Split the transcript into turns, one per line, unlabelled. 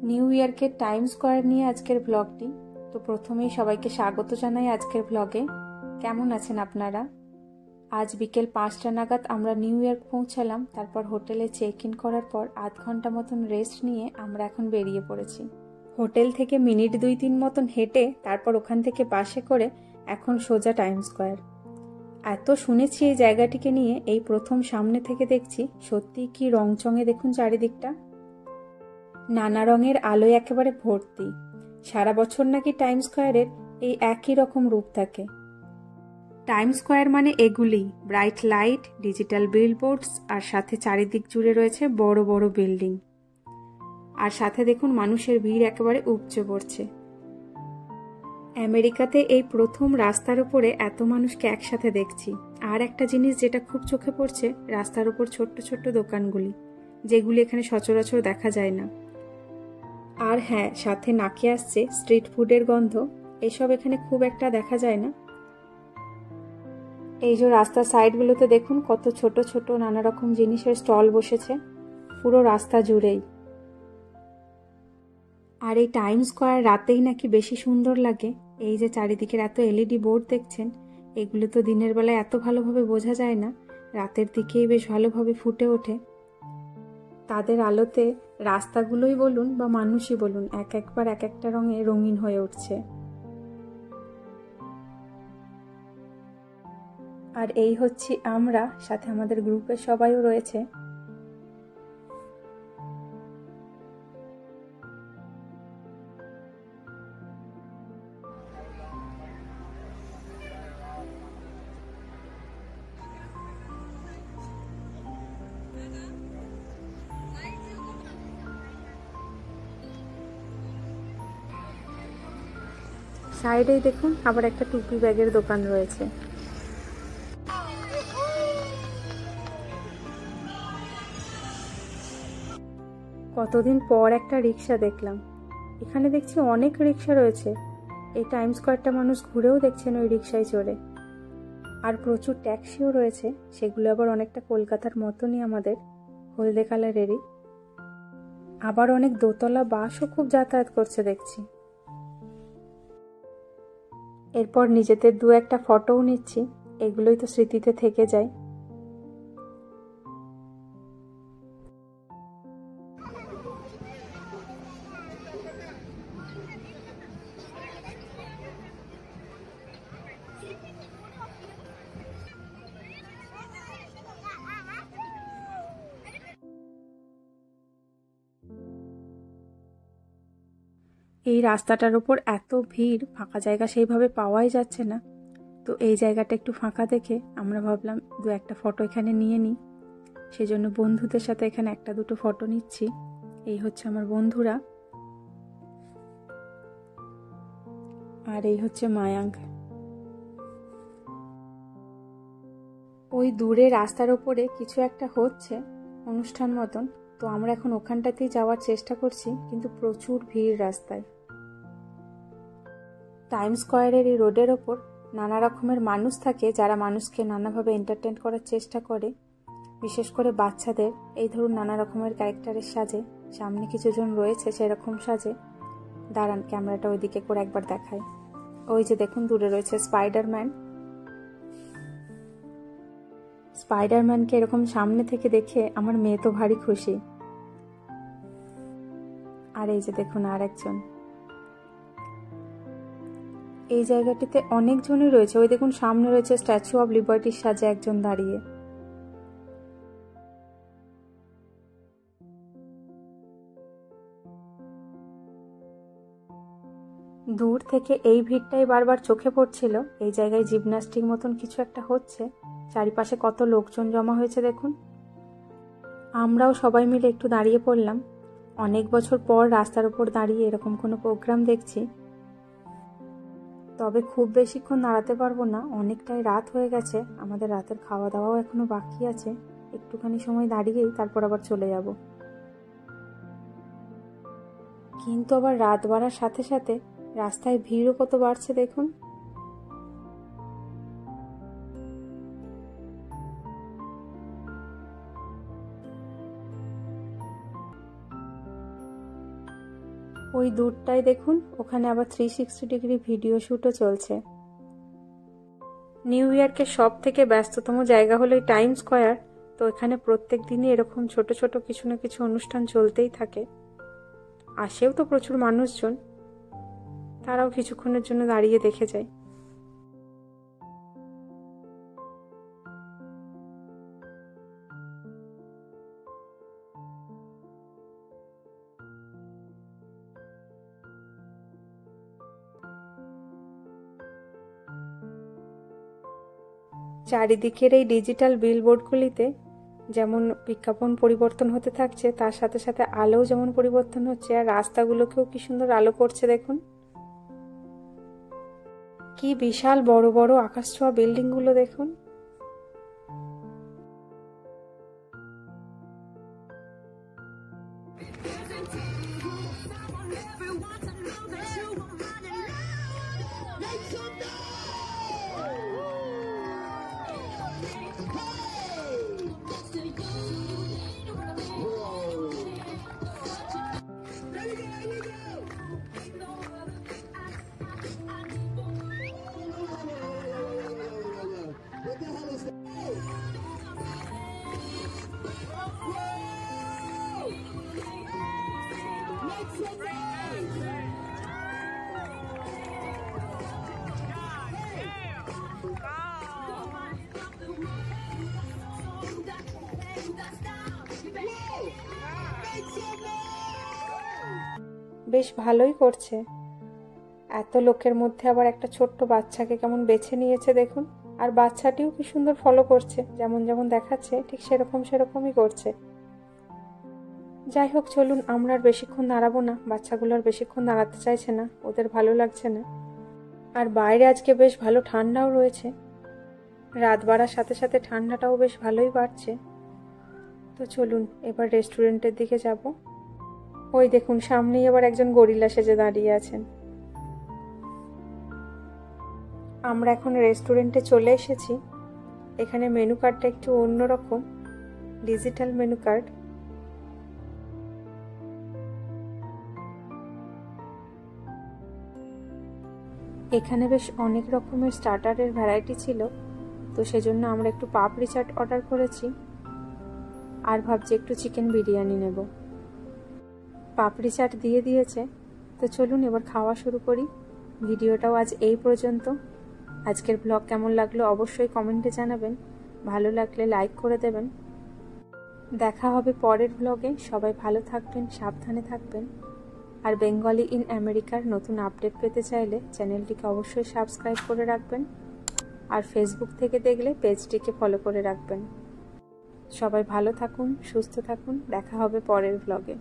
New ইয়র্কের time square নিয়ে আজকের ব্লগটি। তো প্রথমেই সবাইকে স্বাগত জানাই আজকের ব্লগে। কেমন আছেন আপনারা? আজ বিকেল 5টা নাগাদ আমরা নিউ ইয়র্ক পৌঁছালাম। তারপর হোটেলে চেক ইন করার পর আধ ঘন্টা মতন রেস্ট নিয়ে আমরা এখন বেরিয়ে পড়েছি। হোটেল থেকে মিনিট 2-3 মতন হেঁটে তারপর ওখান থেকে বাসে করে এখন সোজা টাইম স্কোয়ার। এত শুনেছি এই জায়গাটিকে নিয়ে, এই প্রথম সামনে থেকে দেখছি। সত্যি কি রংচঙে দেখুন চারিদিকটা, নানা রঙের আলোয় একেবারে ভর্তি। সারা বছর নাকি টাইম স্কোয়ারের এই একই রকম রূপ থাকে। টাইম স্কোয়ার মানে এগুলি, ব্রাইট লাইট, ডিজিটাল বিলবোর্ডস, আর সাথে চারিদিক জুড়ে রয়েছে বড় বড় বিল্ডিং। আর সাথে দেখুন মানুষের ভিড় একেবারে উপচে পড়ছে। আমেরিকাতে এই প্রথম রাস্তার উপরে এত মানুষকে একসাথে দেখছি। আর একটা জিনিস যেটা খুব চোখে পড়ছে, রাস্তার উপর ছোট্ট ছোট্ট দোকানগুলি, যেগুলি এখানে সচরাচর দেখা যায় না। আর হ্যাঁ, সাথে নাকে আসছে স্ট্রিট ফুডের গন্ধ। এসব এখানে খুব একটা দেখা যায় না। এই যে রাস্তার সাইডগুলোতে দেখুন কত ছোট ছোট নানা রকম জিনিসের স্টল বসেছে পুরো রাস্তা জুড়েই। আর এই টাইম স্কোয়ার রাতেই নাকি বেশি সুন্দর লাগে। এই যে চারিদিকের এত এলইডি বোর্ড দেখছেন, এগুলো তো দিনের বেলায় এত ভালোভাবে বোঝা যায় না, রাতের দিকেই বেশ ভালোভাবে ফুটে ওঠে। তাদের আলোতে রাস্তাগুলোই বলুন বা মানুষই বলুন, একবার এক একটা রঙে রঙিন হয়ে উঠছে। আর এই হচ্ছি আমরা, সাথে আমাদের গ্রুপের সবাইও রয়েছে। সাইডেই দেখুন আবার একটা টুপি ব্যাগের দোকান রয়েছে। কতদিন পর একটা রিক্সা দেখলাম। এখানে দেখছি অনেক রিক্সা রয়েছে। এই টাইম স্কোয়ারটা মানুষ ঘুরেও দেখছেন ওই রিক্সায় চড়ে। আর প্রচুর ট্যাক্সিও রয়েছে, সেগুলো আবার অনেকটা কলকাতার মতনই আমাদের, হলদে কালারেরই। আবার অনেক দোতলা বাসও খুব যাতায়াত করছে দেখছি। এরপর নিজেদের 2-1টা ফটোও নিচ্ছি, এগুলোই তো স্মৃতিতে থেকে যায়। এই রাস্তাটার উপর এত ভিড়, ফাঁকা জায়গা সেইভাবে পাওয়াই যাচ্ছে না। তো এই জায়গাটা একটু ফাঁকা দেখে আমরা ভাবলাম 2-1টা ফটো এখানে নিয়ে নিই। সেজন্য বন্ধুদের সাথে এখানে 1-2টো ফটো নিচ্ছি। এই হচ্ছে আমার বন্ধুরা, আর এই হচ্ছে মায়াঙ্ক। ওই দূরে রাস্তার ওপরে কিছু একটা হচ্ছে, অনুষ্ঠান মতন। তো আমরা এখন ওখানটাতেই যাওয়ার চেষ্টা করছি, কিন্তু প্রচুর ভিড় রাস্তায়। টাইম স্কোয়ারের এই রোডের ওপর নানা রকমের মানুষ থাকে, যারা মানুষকে নানাভাবে এন্টারটেইন করার চেষ্টা করে। বিশেষ করে বাচ্চাদের এই ধরুন নানা রকমের ক্যারেক্টারের সাজে। সামনে কিছুজন রয়েছে সেরকম সাজে। দাঁড়ান, ক্যামেরাটা ওইদিকে করে একবার দেখায়। ওই যে দেখুন দূরে রয়েছে স্পাইডারম্যান। স্পাইডারম্যানকে এরকম সামনে থেকে দেখে আমার মেয়ে তো ভারী খুশি। আর এই যে দেখুন আর একজন। এই জায়গাটিতে অনেকজনই রয়েছে। ওই দেখুন সামনে রয়েছে স্ট্যাচু অব লিবার্টির সাজে একজন দাঁড়িয়ে। দূর থেকে এই ভিড়টাই বারবার চোখে পড়ছিল। এই জায়গায় জিমন্যাস্টিক মতন কিছু একটা হচ্ছে। চারিপাশে কত লোকজন জমা হয়েছে দেখুন। আমরাও সবাই মিলে একটু দাঁড়িয়ে পড়লাম। অনেক বছর পর রাস্তার উপর দাঁড়িয়ে এরকম কোনো প্রোগ্রাম দেখছি। তবে খুব বেশিক্ষণ দাঁড়াতে পারবো না, অনেকটাই রাত হয়ে গেছে। আমাদের রাতের খাওয়া দাওয়াও এখনো বাকি আছে। একটুখানি সময় দাঁড়িয়েই তারপর আবার চলে যাব। কিন্তু আবার রাত বাড়ার সাথে সাথে রাস্তায় ভিড়ও কত বাড়ছে দেখুন। ওই দূরটায় দেখুন, ওখানে আবার 360 ডিগ্রি ভিডিও শ্যুটও চলছে। নিউ ইয়র্কের সব থেকে ব্যস্ততম জায়গা হলো এই টাইম স্কোয়ার। তো এখানে প্রত্যেক দিনই এরকম ছোট ছোট কিছু না কিছু অনুষ্ঠান চলতেই থাকে। আসেও তো প্রচুর মানুষজন, তারাও কিছুক্ষণের জন্য দাঁড়িয়ে দেখে যায়। চারিদিকের এই ডিজিটাল বিলবোর্ডগুলিতে যেমন বিজ্ঞাপন পরিবর্তন হতে থাকছে, তার সাথে সাথে আলোও যেমন পরিবর্তন হচ্ছে, আর রাস্তাগুলোকেও কি সুন্দর আলো করছে দেখুন। কি বিশাল বড় বড় আকাশ ছোঁয়া বিল্ডিংগুলো দেখুন। বেশ ভালোই করছে। এত লোকের মধ্যে আবার একটা ছোট্ট বাচ্চাকে কেমন বেছে নিয়েছে দেখুন। আর বাচ্চাটিও কি সুন্দর ফলো করছে, যেমন যেমন দেখাচ্ছে ঠিক সেরকমই করছে। যাই হোক, চলুন, আমরা আর বেশিক্ষণ দাঁড়াবো না। বাচ্চাগুলো আর বেশিক্ষণ দাঁড়াতে চাইছে না, ওদের ভালো লাগছে না। আর বাইরে আজকে বেশ ভালো ঠান্ডাও রয়েছে। রাত বাড়ার সাথে সাথে ঠান্ডাটাও বেশ ভালোই বাড়ছে। তো চলুন এবার রেস্টুরেন্টের দিকে যাব। ওই দেখুন, সামনেই আবার একজন গরিলা সেজে দাঁড়িয়ে আছেন। আমরা এখন রেস্টুরেন্টে চলে এসেছি। এখানে মেনু কার্ডটা একটু অন্যরকম, ডিজিটাল মেনু কার্ড। এখানে বেশ অনেক রকমের স্টার্টারের ভ্যারাইটি ছিল, তো সেজন্য আমরা একটু পাপড়ি চাট অর্ডার করেছি, আর ভাবছি একটু চিকেন বিরিয়ানি নেব। পাপড়ি চাট দিয়ে দিয়েছে, তো চলুন এবার খাওয়া শুরু করি। ভিডিওটাও আজ এই পর্যন্ত। আজকের ব্লগ কেমন লাগলো অবশ্যই কমেন্টে জানাবেন, ভালো লাগলে লাইক করে দেবেন। দেখা হবে পরের ব্লগে। সবাই ভালো থাকবেন, সাবধানে থাকবেন। আর বেঙ্গলি ইন আমেরিকার নতুন আপডেট পেতে চাইলে চ্যানেলটিকে অবশ্যই সাবস্ক্রাইব করে রাখবেন, আর ফেসবুক থেকে দেখলে পেজটিকে ফলো করে রাখবেন। সবাই ভালো থাকুন, সুস্থ থাকুন। দেখা হবে পরের ব্লগে।